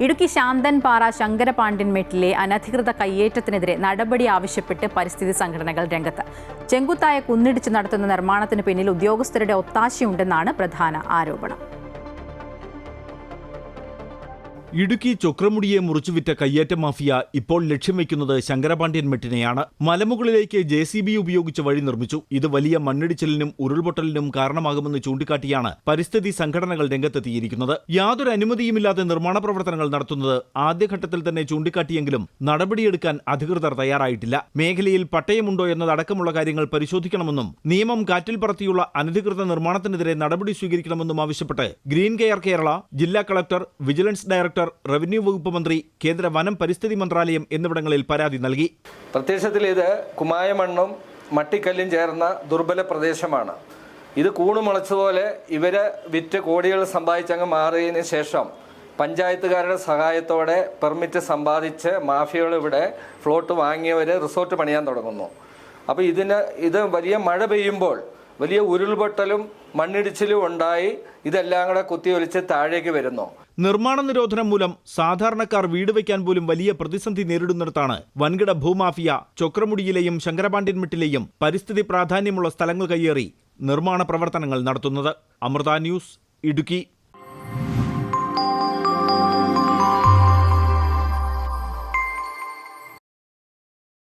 ഇടുക്കി ശാന്തൻപാറ ശങ്കരപാണ്ഡ്യൻമേട്ടിലെ അനധികൃത കയ്യേറ്റത്തിനെതിരെ നടപടി ആവശ്യപ്പെട്ട് പരിസ്ഥിതി സംഘടനകൾ രംഗത്ത്. ചെങ്കുത്തായ കുന്നിടിച്ച് നടത്തുന്ന നിർമ്മാണത്തിന് പിന്നിൽ ഉദ്യോഗസ്ഥരുടെ ഒത്താശയുണ്ടെന്നാണ് പ്രധാന ആരോപണം. ഇടുക്കി ചൊക്രമുടിയെ മുറിച്ചുവിറ്റ കയ്യേറ്റ മാഫിയ ഇപ്പോൾ ലക്ഷ്യം വയ്ക്കുന്നത് ശങ്കരപാണ്ഡ്യൻമെട്ടിനെയാണ്. മലമുകളിലേക്ക് JCB ഉപയോഗിച്ച് വഴി നിർമ്മിച്ചു. ഇത് വലിയ മണ്ണിടിച്ചിലിനും ഉരുൾപൊട്ടലിനും കാരണമാകുമെന്ന് ചൂണ്ടിക്കാട്ടിയാണ് പരിസ്ഥിതി സംഘടനകൾ രംഗത്തെത്തിയിരിക്കുന്നത്. യാതൊരു അനുമതിയുമില്ലാതെ നിർമ്മാണ പ്രവർത്തനങ്ങൾ നടത്തുന്നത് ആദ്യഘട്ടത്തിൽ തന്നെ ചൂണ്ടിക്കാട്ടിയെങ്കിലും നടപടിയെടുക്കാൻ അധികൃതർ തയ്യാറായിട്ടില്ല. മേഖലയിൽ പട്ടയമുണ്ടോ എന്നതടക്കമുള്ള കാര്യങ്ങൾ പരിശോധിക്കണമെന്നും നിയമം കാറ്റിൽ പറത്തിയുള്ള അനധികൃത നിർമ്മാണത്തിനെതിരെ നടപടി സ്വീകരിക്കണമെന്നും ആവശ്യപ്പെട്ട് ഗ്രീൻ കെയർ കേരള, ജില്ലാ കളക്ടർ, വിജിലൻസ് ഡയറക്ടർ, റവന്യൂ വകുപ്പ് മന്ത്രി, കേന്ദ്ര വനം പരിസ്ഥിതി മന്ത്രാലയം എന്നിവിടങ്ങളിൽ പരാതി നൽകി. പ്രത്യക്ഷത്തിൽ ഇത് കുമായ മണ്ണും മട്ടിക്കല്ലും ചേർന്ന ദുർബല പ്രദേശമാണ്. ഇത് കൂണുമുളച്ചതുപോലെ ഇവരെ വിറ്റ് കോടികൾ സമ്പാദിച്ചങ്ങ് മാറിയതിനു ശേഷം പഞ്ചായത്തുകാരുടെ സഹായത്തോടെ പെർമിറ്റ് സമ്പാദിച്ച് മാഫിയകൾ ഇവിടെ ഫ്ലോട്ട് വാങ്ങിയവർ റിസോർട്ട് പണിയാൻ തുടങ്ങുന്നു. അപ്പോൾ ഇത് വലിയ മഴ പെയ്യുമ്പോൾ വലിയ ഉരുൾപൊട്ടലും മണ്ണിടിച്ചിലും ഉണ്ടായി ഇതെല്ലാം കൂടെ കുത്തിയൊലിച്ച് താഴേക്ക് വരുന്നു. നിർമ്മാണ നിരോധനം മൂലം സാധാരണക്കാർ വീട് വയ്ക്കാൻ പോലും വലിയ പ്രതിസന്ധി നേരിടുന്നിടത്താണ് വൻകിട ഭൂമാഫിയ ചൊക്രമുടിയിലെയും ശങ്കരപാണ്ഡ്യൻമെട്ടിലെയും പരിസ്ഥിതി പ്രാധാന്യമുള്ള സ്ഥലങ്ങൾ കയ്യേറി നിർമ്മാണ പ്രവർത്തനങ്ങൾ നടത്തുന്നത്. അമൃത ന്യൂസ്, ഇടുക്കി.